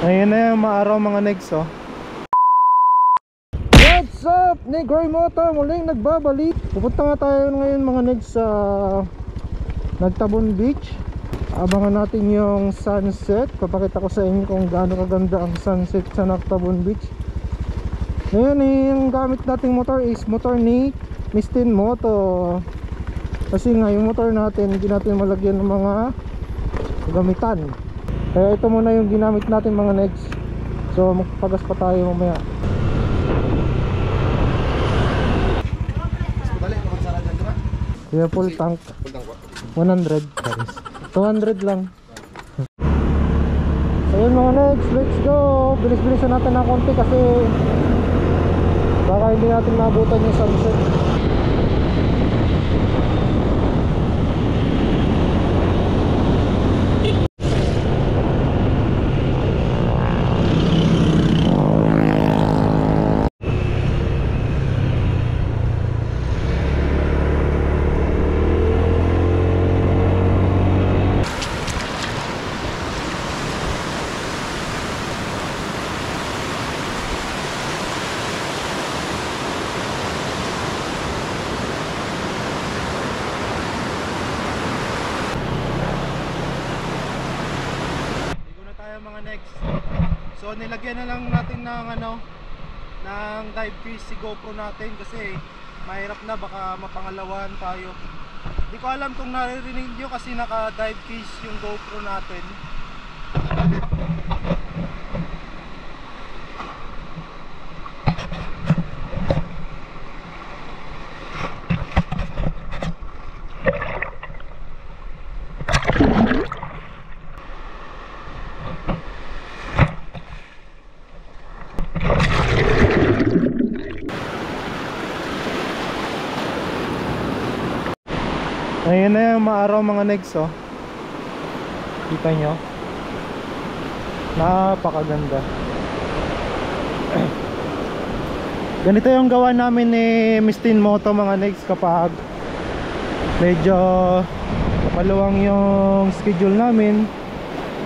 Ayun na yung maaraw mga negs oh. What's up? Negroy Moto muling nagbabalik. Pupunta nga tayo ngayon mga negs sa Nagtabon Beach. Abangan natin yung sunset. Papakita ko sa inyo kung gaano kaganda ang sunset sa Nagtabon Beach. Ngayon yung gamit nating motor is motor ni Mistin Moto. Kasi nga yung motor natin hindi natin malagyan ng mga gamitan. Kaya ito muna yung ginamit natin mga negs. So magpagas pa tayo mamaya. Kaya full tank 100 200 lang. So yun mga negs, let's go. Bilis-bilisan natin ng konti kasi baka hindi natin maabutan yung sunset. Mga next. So nilagyan na lang natin ng ng dive fish si GoPro natin kasi mahirap na baka mapangalawan tayo. Hindi ko alam kung naririnig nyo kasi naka dive fish yung GoPro natin. Ayun na yung maaraw mga negs oh. Kita nyo? Napakaganda. Ganito yung gawa namin ni Mistin Moto mga negs kapag medyo maluwang yung schedule namin.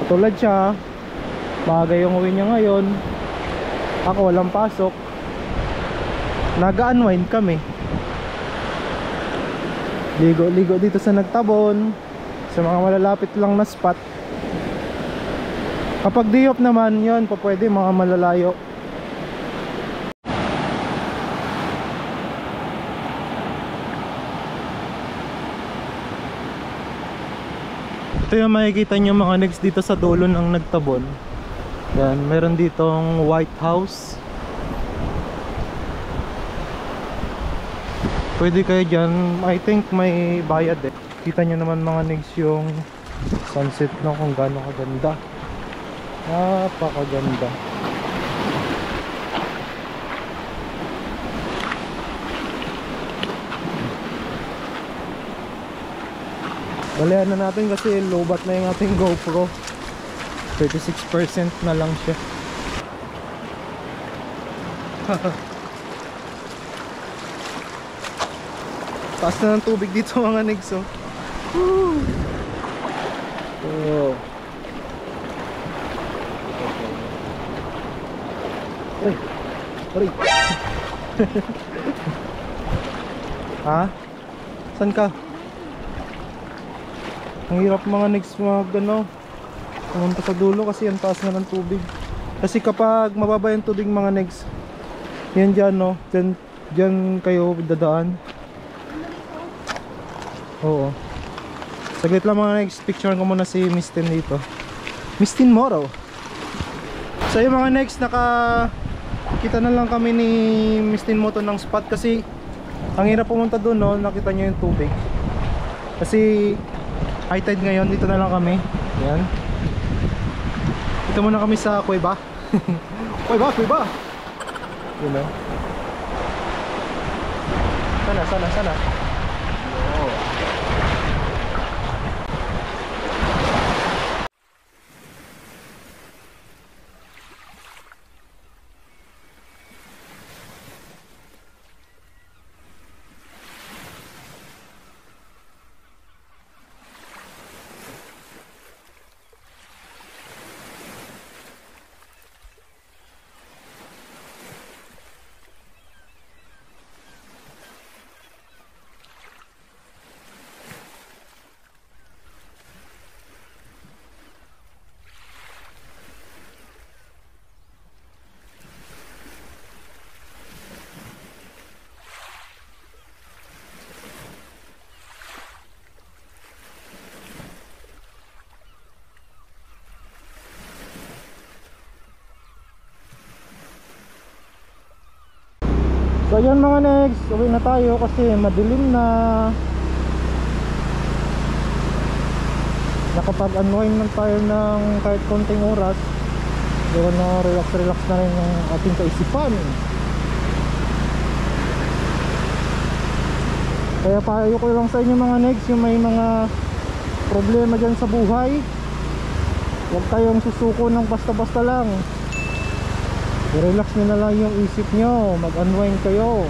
Katulad siya, bagay yung uwi niya ngayon, ako walang pasok, nag-unwind kami. Ligo-ligo dito sa Nagtabon, sa mga malalapit lang na spot. Kapag day off naman, yun pa pwede mga malalayo. Ito yung makikita nyo mga next dito sa dulo ng Nagtabon. Yan, meron ditong White House. Pwede kayo dyan, I think may bayad eh. Kita nyo naman mga negs yung sunset no, kung gaano kaganda. Napakaganda. Balian na natin kasi lobat na yung ating GoPro. 36% na lang siya. Taas na ng tubig dito mga negs oh. Oh. Ay, aray. Ha? San ka? Ang hirap mga negs pumunta sa dulo kasi ang taas na ng tubig. Kasi kapag mababa yung tubig mga negs, yan dyan no, dyan kayo dadaan. Oo. Saglit lang mga next, picture ko muna si Mistin dito. Mistin Moto. So yung mga next, kita na lang kami ni Mistin Moto ng spot kasi ang hirap pumunta doon no, nakita nyo yung tubig. Kasi high tide ngayon, dito na lang kami. Yan. Dito muna kami sa Cueva. Cueva. You know. Sana. Oh. So yun mga next, uwi na tayo kasi madilim na. Nakapag-unwind man tayo ng kahit konting oras. Doon na relax na rin yung ating kaisipan. Kaya payo ko lang sa inyo mga next, yung may mga problema dyan sa buhay, huwag kayong susuko ng basta-basta lang. I-relax nyo na lang yung isip nyo, mag-unwind kayo.